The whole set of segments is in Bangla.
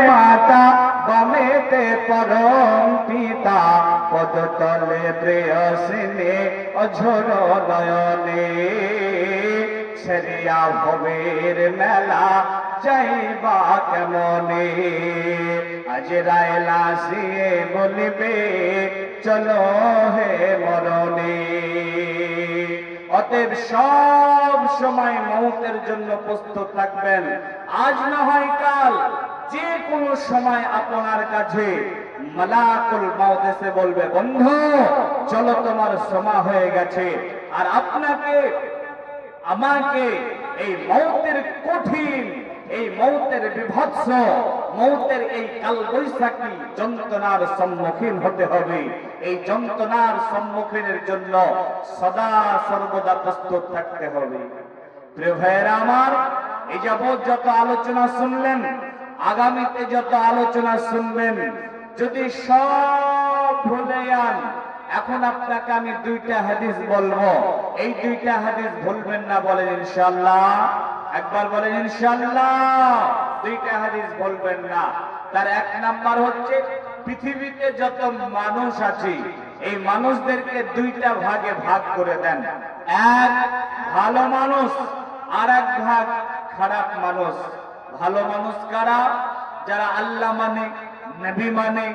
মাতা বামেতে পরম পিতা পদতলে প্রেয়সিনী অঝোর নয়নে ছেড়িয়া ভবের মেলা যাইবা কেমনে আজ রায়লা সিয়ে বলিবে চলো হে মরণে। অতএব সব সময় মৌতের জন্য প্রস্তুত থাকবেন। আজ না হয় কাল, যে কোনো সময় আপনার কাছে মালাকুল মউত এসে বলবে বন্ধু চলো তোমার সময় হয়ে গেছে। আর আপনাকে আমাকে এই মৌতের কঠিন, এই মৌতের বিভৎস, মৌতের এই কালবৈশাখী যন্ত্রণার সম্মুখীন হতে হবে। এই যন্ত্রণার সম্মুখীনের জন্য সদা সর্বদা প্রস্তুত থাকতে হবে। প্রিয় ভাইয়েরা আমার, এই যাবৎ যত আলোচনা শুনলেন, আগামীতে যত আলোচনা শুনবেন, যদি সব ভুলে যান, এখন আপনাকে আমি দুইটা হাদিস বলবো, এই দুইটা হাদিস ভুলবেন না, বলেন ইনশাআল্লাহ। একবার বলেন ইনশাআল্লাহ। দুইটা হাদিস বলবেন না। তার এক নাম্বার হচ্ছে, পৃথিবীতে যত মানুষ আছে এই মানুষদেরকে দুইটা ভাগে ভাগ করে দেন। এক ভালো মানুষ, আর এক ভাগ খারাপ মানুষ। ভালো মানুষ কারা? যারা আল্লাহ মানে, নবী মানে,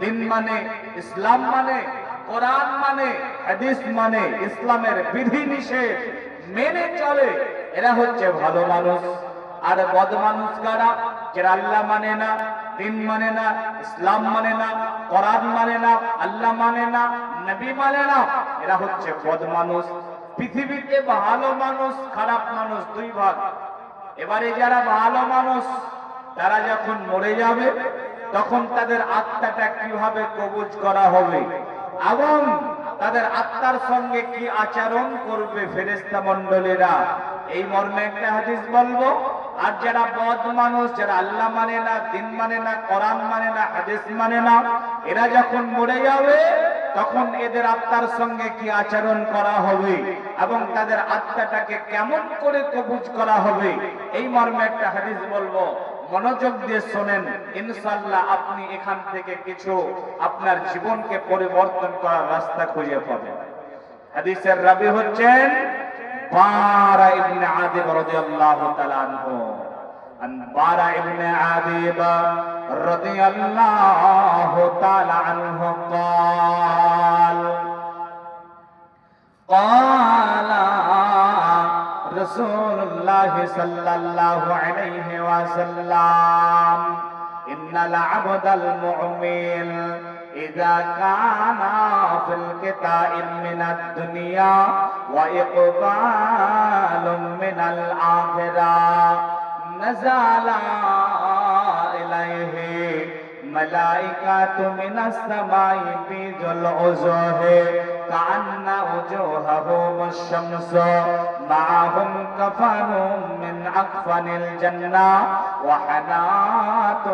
দিন মানে, ইসলাম মানে, কোরআন মানে, হাদিস মানে, ইসলামের বিধি নিষেধ মেনে চলে, এরা হচ্ছে ভালো মানুষ। আর বদ মানুষ কারা? যারা আল্লাহ মানে না, দিন মানে না, ইসলাম মানে না, কোরআন মানে না, আল্লাহ মানে না, নবী মানে না, এরা হচ্ছে বদ মানুষ। পৃথিবীতে ভালো মানুষ, খারাপ মানুষ দুই ভাগ। এবারে যারা ভালো মানুষ, তারা যখন মরে যাবে তখন তাদের আত্মাটা কিভাবে কবজ করা হবে এবং তাদের আত্মার সঙ্গে কি আচরণ করবে ফেরেশতা মণ্ডলীরা, এই মর্মে একটা হাদিস বলবো। আর যারা বদ মানুষ, যারা আল্লাহ মানে না, দিন মানে না, কোরআন মানে না, হাদিস মানে না, এরা যখন মরে যাবে তখন এদের আত্মার সঙ্গে কি আচরণ করা হবে এবং তাদের আত্মাটাকে কেমন করে কবজ করা হবে, এই মর্মে একটা হাদিস বলবো। মনোযোগ দিয়ে শোনেন, ইনশাআল্লাহ আপনি এখান থেকে কিছু আপনার জীবনকে পরিবর্তন করার রাস্তা খুঁজে পাবেন। হাদিসের রাবী হচ্ছেন বারা ইবনে আযিব রাদিয়াল্লাহু তাআলা আনহু। আন বারা ইবনে আযিব রাদিয়াল্লাহু তাআলা আনহু قال قال رسول الله صلى الله عليه وسلم إن العبد المؤمن إذا كان في القطاع من الدنيا وإقبال من الآخرة نزل إليه ملائكة من السماء بيض الوجوه كأن وجوههم الشمس معهم كفن من أكفن الجنة وحنات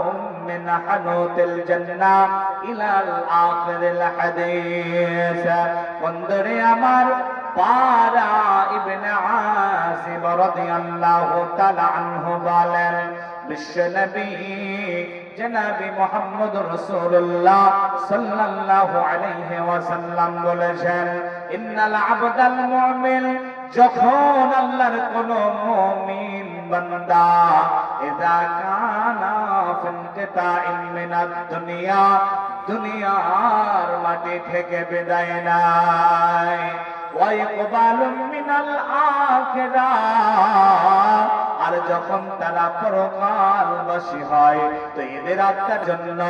من حنوت الجنة إلى الآخر الحديث। বন্ধুরে আমার, বারা ইবনে আযিব রাদিয়াল্লাহু তাআলা আনহু বলেন, বিশ্বনবী জনাবি মুহাম্মদুর রাসূলুল্লাহ সাল্লাল্লাহু আলাইহি ওয়াসাল্লাম বলেছেন, ইন্নাল আবদাল মুমিন, যখন আল্লাহর কোন মুমিন বান্দা ইযা কানা ফিল কিতাইন মিনাদ দুনিয়া, দুনিয়ার মাটি থেকে বিদায় নাই, ওয়া ইকবালুম মিনাল আখিরাহ, আর যখন তারা পরকালবাসী হয় তো এদের আত্মার জন্য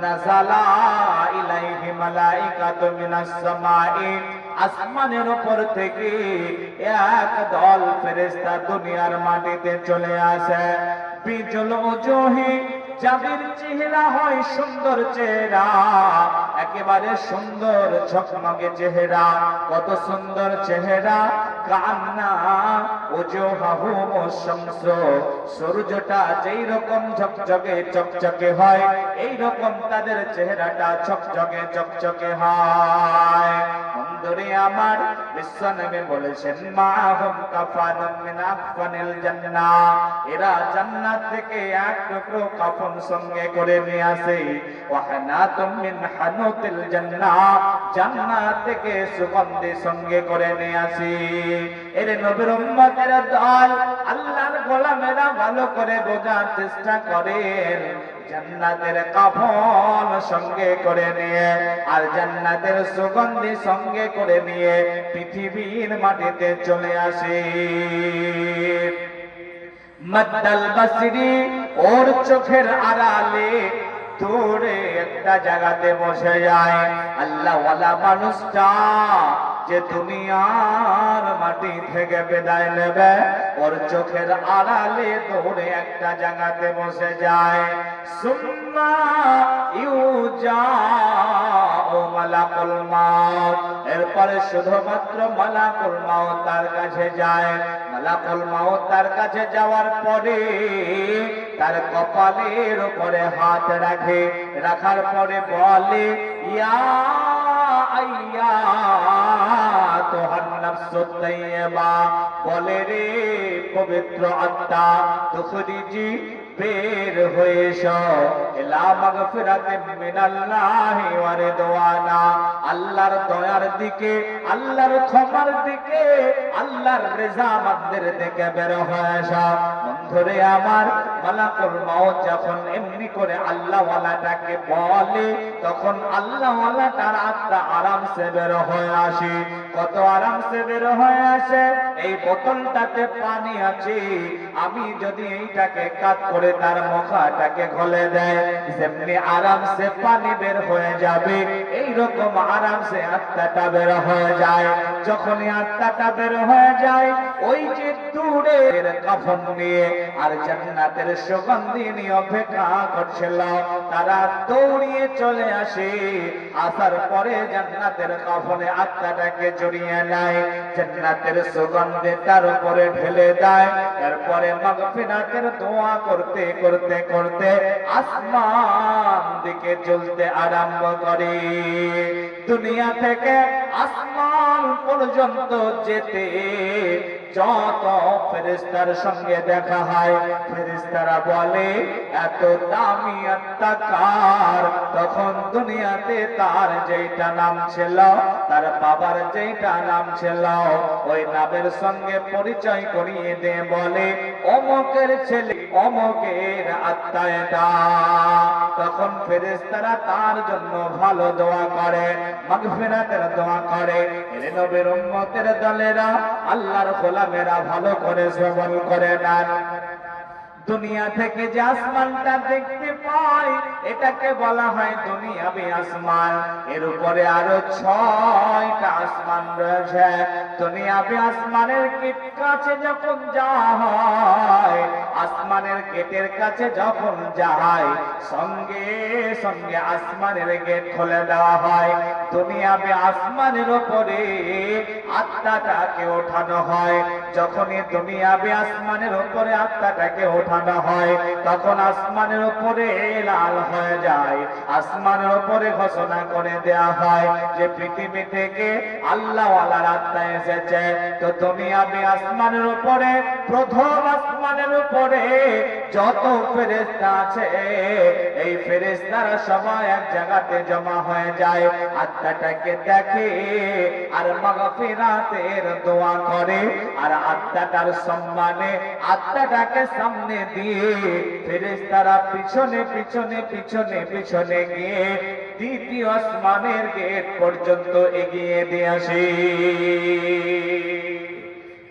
নাযালা ইলাইহি মালাইকাতু মিনাস সামাই, আসমানের উপর থেকে এক দল ফেরেশতা দুনিয়ার মাটিতে চলে আসে। বিজল ওজহি, যাদের চেহারা হয় সুন্দর চেহারা, একেবারে সুন্দর ঝকমকে চেহারা। কত সুন্দর চেহারা! কান্না ওজুহাহুম শামস, সূর্যটা যেই রকম ঝকঝকে চকচকে হয় এই রকম তাদের চেহারাটা চকচকে চকচকে হয়। বন্ধুরে আমার, বিশ্বনবী বলেছেন মাহুম কাফানুম মিন আফানিল জান্নাহ, এরা জান্নাত থেকে এক টুকরো কাফন সঙ্গে করে নিয়ে আসে। ওয়া হানাতুম মিন হানুতিল জান্নাহ, জান্নাত থেকে সুগন্ধি সঙ্গে করে নিয়ে আসে। এর নবীর উম্মতের দল, আল্লাহর গোলামেরা ভালো করে বোঝার চেষ্টা করেন। জান্নাতের কাফন সঙ্গে করে নিয়ে আর জান্নাতের সুগন্ধি সঙ্গে করে নিয়ে পৃথিবীর মাটিতে চলে আসে। মাদ্দাল বাসরি, ওর চোখের আড়ালে দূরে একটা জায়গাতে বসে যায়। আল্লাহ ওয়ালা মানুষটা যে দুনিয়ার মাটি থেকে বিদায় নেবে, ওর চোখের আড়ালে দূরে একটা জায়গাতে বসে যায়। সুম্মা ইউজাউ মালাকুল মাউত, এরপরে শুধুমাত্র মালাকুল মাউত তার কাছে যায়। মালাকুল মাউত তার কাছে যাওয়ার পরে তার কপালের উপরে হাত রাখে, রাখার পরে বলে ইয়া আইয়াতুহান নাফসুত তাইয়্যিবা, বলে রে পবিত্র আত্মা, তুখরিজি বের হয়ে এসো ইলা মাগফিরাতিন মিনাল্লাহি ওয়া রিদওয়ানা, আল্লাহর দয়ার দিকে, আল্লাহর ক্ষমার দিকে, আল্লাহর রিজামাতের দিকে বের হয়ে এসো। বন্ধুরে আমার, মালাকুল মাউত যখন এমনি করে আল্লাহ ওয়ালাটাকে বলে, তখন আল্লাহ ওয়ালা তার আত্মা আরামসে বের হয়ে আসে। কত আরামসে বের হয়ে আসে, এই বোতলটাতে পানি আছে, আমি যদি এইটাকে কাট করে তার মুখটাকে খুলে দেয়, যেমনি আরামসে পানি বের হয়ে যাবে, এই রকম আরামসে আত্মাটা বের হয়ে যায়। যখনই আত্মাটা বের হয়ে যায়, ওই যে দূরের কাফন নিয়ে আর জান্নাতের সুগন্ধি নিয়ে অপেক্ষা করছিল, তারা দৌড়িয়ে চলে আসে। আসার পরে জান্নাতের কাফনে আত্মাটাকে জড়িয়ে নেয়, জান্নাতের সুগন্ধি তার উপরে ঢেলে দেয়। এরপরে মাগফিরাতের দোয়া করতে করতে করতে আসমান দিকে চলতে আরম্ভ করে। দুনিয়া থেকে আসমান পর্যন্ত যেতে যত ফেরেশতার সঙ্গে দেখা হয়, ফেরেশতারা বলে এত দামি আত্মা কার? তখন দুনিয়াতে তার যেটা নাম ছিল, তার বাবার যেটা নাম ছিল, ওই নামের সঙ্গে পরিচয় করিয়ে দিয়ে বলে অমকের ছেলে, অমকের আত্মা এটা। তখন ফেরেশতারা তার জন্য ভালো দোয়া করে, মাগফিরাতের দোয়া করে। এর নবীর উম্মতের দলেরা, আল্লাহর গোলামেরা ভালো করে শ্রবণ করে নেন। দুনিয়া থেকে যে আসমানটা দেখতে পাই, এটাকে বলা হয় দুনিয়াবি আসমান। এর উপরে আরো 6টা আসমান রয়েছে। দুনিয়াবি আসমানের গেট কাছে যখন যাওয়া হয়, আসমানের গেটের কাছে যখন যায়, সঙ্গে সঙ্গে আসমানের গেট খুলে দেওয়া হয়। দুনিয়াবি আসমানের উপরে আত্মাটাকে ওঠানো হয়। যখনই দুনিয়াবি আসমানের উপরে আত্মাটাকে ওঠানো হয়, তখন আসমানের উপরে লাল হয়ে যায়। আসমানের উপরে ঘোষণা করে দেয়া হয় যে পৃথিবী থেকে আল্লাহ ওয়ালার আত্মা এসেছে। তো দুনিয়াবি আসমানের উপরে, প্রথম আসমানের উপরে যত ফেরেশতা আছে, এই ফেরেশতারা সবাই এক জায়গাতে জমা হয়ে যায়, আত্মাটাকে দেখে আর মাগফিরাতের দোয়া করে। আর আত্মাটার সম্মানে আত্মাটাকে সামনে দিয়ে ফেরেশতারা পিছনে পিছনে পিছনে পিছনে গিয়ে দ্বিতীয় আসমানের গেট পর্যন্ত এগিয়ে দিয়ে আসে।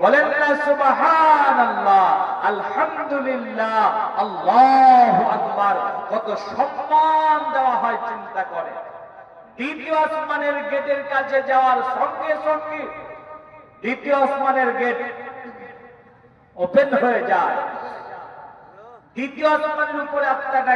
বলেন না সুবহানাল্লাহ, আলহামদুলিল্লাহ, আল্লাহু আকবার। কত সম্মান দেওয়া হয় চিন্তা করে। দ্বিতীয় আসমানের গেটের কাছে যাওয়ার সঙ্গে সঙ্গে দ্বিতীয় আসমানের গেট ওপেন হয়ে যায়। দ্বিতীয় আসমানের উপরে আত্মাটা